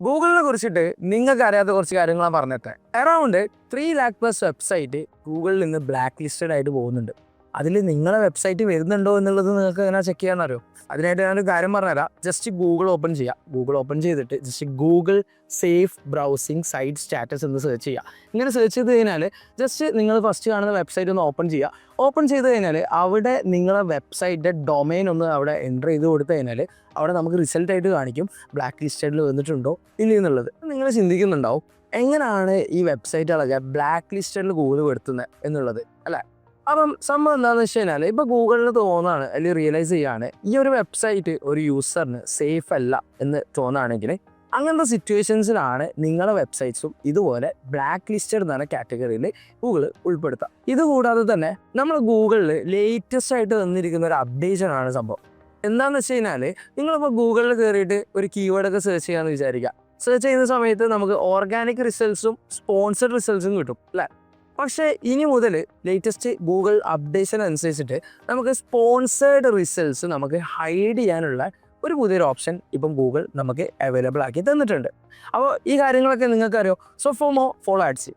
ഗൂഗിളിനെ കുറിച്ചിട്ട് നിങ്ങൾക്ക് അറിയാത്ത കുറച്ച് കാര്യങ്ങൾ ഞാൻ പറഞ്ഞിട്ടെ. അറൗണ്ട് 3 lakh+ വെബ്സൈറ്റ് ഗൂഗിളിൽ നിന്ന് ബ്ലാക്ക് ലിസ്റ്റഡ് ആയിട്ട് പോകുന്നുണ്ട്. അതിൽ നിങ്ങളെ വെബ്സൈറ്റ് വരുന്നുണ്ടോ എന്നുള്ളത് നിങ്ങൾക്ക് എങ്ങനെ ചെക്ക് ചെയ്യാമെന്നറിയോ? അതിനായിട്ട് ഞാനൊരു കാര്യം പറഞ്ഞുതരാം. ജസ്റ്റ് ഗൂഗിൾ ഓപ്പൺ ചെയ്യുക. ഗൂഗിൾ ഓപ്പൺ ചെയ്തിട്ട് just Google safe browsing site status എന്ന് സെർച്ച് ചെയ്യുക. ഇങ്ങനെ സെർച്ച് ചെയ്ത് കഴിഞ്ഞാൽ ജസ്റ്റ് നിങ്ങൾ ഫസ്റ്റ് കാണുന്ന വെബ്സൈറ്റ് ഒന്ന് ഓപ്പൺ ചെയ്യുക. ഓപ്പൺ ചെയ്ത് കഴിഞ്ഞാൽ അവിടെ നിങ്ങളെ വെബ്സൈറ്റിൻ്റെ ഡൊമൈൻ ഒന്ന് അവിടെ എൻ്റർ ചെയ്ത് കൊടുത്തു കഴിഞ്ഞാൽ അവിടെ നമുക്ക് റിസൾട്ടായിട്ട് കാണിക്കും ബ്ലാക്ക് ലിസ്റ്റഡിൽ വന്നിട്ടുണ്ടോ ഇല്ല എന്നുള്ളത്. നിങ്ങൾ ചിന്തിക്കുന്നുണ്ടാവും എങ്ങനെയാണ് ഈ വെബ്സൈറ്റുകളൊക്കെ ബ്ലാക്ക് ലിസ്റ്റഡിൽ ഗൂഗിൾ പെടുത്തുന്നത് എന്നുള്ളത് അല്ലേ? അപ്പം സംഭവം എന്താണെന്ന് വെച്ച് കഴിഞ്ഞാൽ ഇപ്പോൾ ഗൂഗിളിന് തോന്നുകയാണ് അല്ലെങ്കിൽ റിയലൈസ് ചെയ്യുകയാണ് ഈ ഒരു വെബ്സൈറ്റ് ഒരു യൂസറിന് സേഫ് അല്ല എന്ന് തോന്നുകയാണെങ്കിൽ അങ്ങനത്തെ സിറ്റുവേഷൻസിലാണ് നിങ്ങളുടെ വെബ്സൈറ്റ്സും ഇതുപോലെ ബ്ലാക്ക് ലിസ്റ്റഡ് എന്ന കാറ്റഗറിയിൽ ഗൂഗിൾ ഉൾപ്പെടുത്തുക. ഇതുകൂടാതെ തന്നെ നമ്മൾ ഗൂഗിളിൽ ലേറ്റസ്റ്റ് ആയിട്ട് വന്നിരിക്കുന്ന ഒരു അപ്ഡേഷനാണ് സംഭവം. എന്താണെന്ന് വെച്ച് കഴിഞ്ഞാൽ നിങ്ങളിപ്പോൾ ഗൂഗിളിൽ കയറിയിട്ട് ഒരു കീവേഡൊക്കെ സെർച്ച് ചെയ്യാമെന്ന് വിചാരിക്കുക. സെർച്ച് ചെയ്യുന്ന സമയത്ത് നമുക്ക് ഓർഗാനിക് റിസൾട്ട്സും സ്പോൺസർഡ് റിസൾട്ട്സും കിട്ടും അല്ലേ? പക്ഷേ ഇനി മുതൽ ലേറ്റസ്റ്റ് ഗൂഗിൾ അപ്ഡേഷൻ അനുസരിച്ചിട്ട് നമുക്ക് സ്പോൺസേർഡ് റിസൾട്ട്സ് നമുക്ക് ഹൈഡ് ചെയ്യാനുള്ള ഒരു പുതിയൊരു ഓപ്ഷൻ ഇപ്പം ഗൂഗിൾ നമുക്ക് അവൈലബിൾ ആക്കി തന്നിട്ടുണ്ട്. അപ്പോൾ ഈ കാര്യങ്ങളൊക്കെ നിങ്ങൾക്ക് അറിയോ? So for more follow ads.